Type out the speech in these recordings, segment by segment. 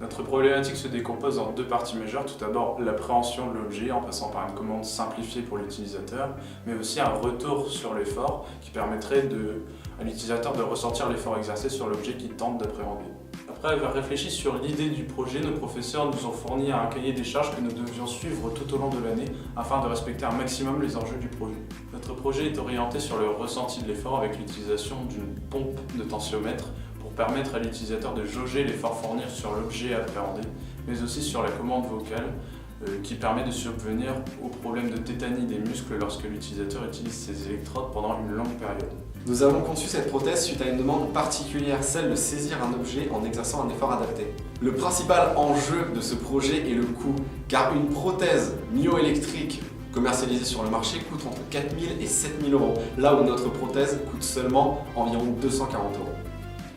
Notre problématique se décompose en deux parties majeures. Tout d'abord, l'appréhension de l'objet en passant par une commande simplifiée pour l'utilisateur, mais aussi un retour sur l'effort qui permettrait à l'utilisateur de ressentir l'effort exercé sur l'objet qu'il tente d'appréhender. Après avoir réfléchi sur l'idée du projet, nos professeurs nous ont fourni un cahier des charges que nous devions suivre tout au long de l'année afin de respecter un maximum les enjeux du projet. Notre projet est orienté sur le ressenti de l'effort avec l'utilisation d'une pompe de tensiomètre pour permettre à l'utilisateur de jauger l'effort fourni sur l'objet appréhendé, mais aussi sur la commande vocale qui permet de subvenir au problème de tétanie des muscles lorsque l'utilisateur utilise ses électrodes pendant une longue période. Nous avons conçu cette prothèse suite à une demande particulière, celle de saisir un objet en exerçant un effort adapté. Le principal enjeu de ce projet est le coût, car une prothèse myoélectrique commercialisée sur le marché coûte entre 4 000 et 7 000 euros, là où notre prothèse coûte seulement environ 240 euros.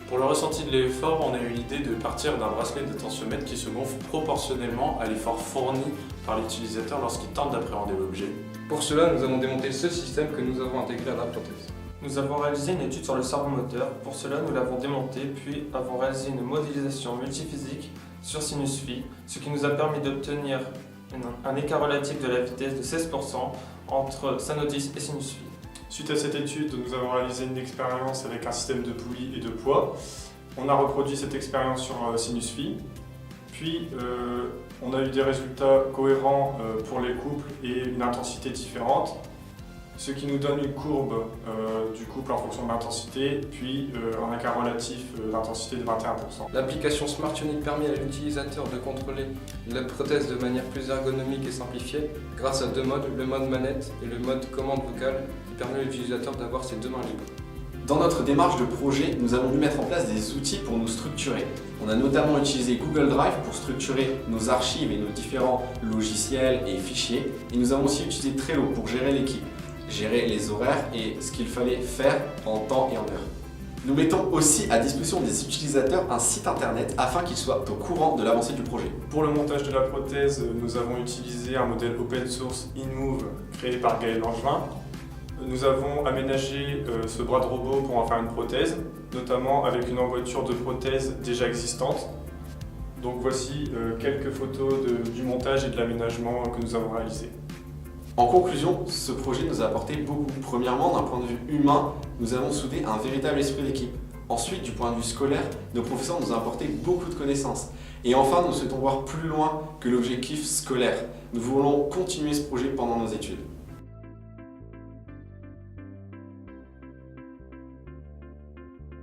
Pour le ressenti de l'effort, on a eu l'idée de partir d'un bracelet de tensiomètre qui se gonfle proportionnellement à l'effort fourni par l'utilisateur lorsqu'il tente d'appréhender l'objet. Pour cela, nous avons démonté ce système que nous avons intégré à la prothèse. Nous avons réalisé une étude sur le servomoteur. Pour cela, nous l'avons démonté, puis avons réalisé une modélisation multiphysique sur sinus phi, ce qui nous a permis d'obtenir un écart relatif de la vitesse de 16% entre Sanotis et sinus phi. Suite à cette étude, nous avons réalisé une expérience avec un système de poulies et de poids. On a reproduit cette expérience sur sinus phi, puis on a eu des résultats cohérents pour les couples et une intensité différente, ce qui nous donne une courbe du couple en fonction de l'intensité, puis un écart relatif d'intensité de 21%. L'application SmartUnit permet à l'utilisateur de contrôler la prothèse de manière plus ergonomique et simplifiée grâce à deux modes, le mode manette et le mode commande vocale qui permet à l'utilisateur d'avoir ses deux mains libres. Dans notre démarche de projet, nous avons dû mettre en place des outils pour nous structurer. On a notamment utilisé Google Drive pour structurer nos archives et nos différents logiciels et fichiers. Et nous avons aussi utilisé Trello pour gérer l'équipe, gérer les horaires et ce qu'il fallait faire en temps et en heure. Nous mettons aussi à disposition des utilisateurs un site internet afin qu'ils soient au courant de l'avancée du projet. Pour le montage de la prothèse, nous avons utilisé un modèle open source InMove créé par Gaël Langevin. Nous avons aménagé ce bras de robot pour en faire une prothèse, notamment avec une emboîture de prothèse déjà existante. Donc voici quelques photos du montage et de l'aménagement que nous avons réalisé. En conclusion, ce projet nous a apporté beaucoup. Premièrement, d'un point de vue humain, nous avons soudé un véritable esprit d'équipe. Ensuite, du point de vue scolaire, nos professeurs nous ont apporté beaucoup de connaissances. Et enfin, nous souhaitons voir plus loin que l'objectif scolaire. Nous voulons continuer ce projet pendant nos études.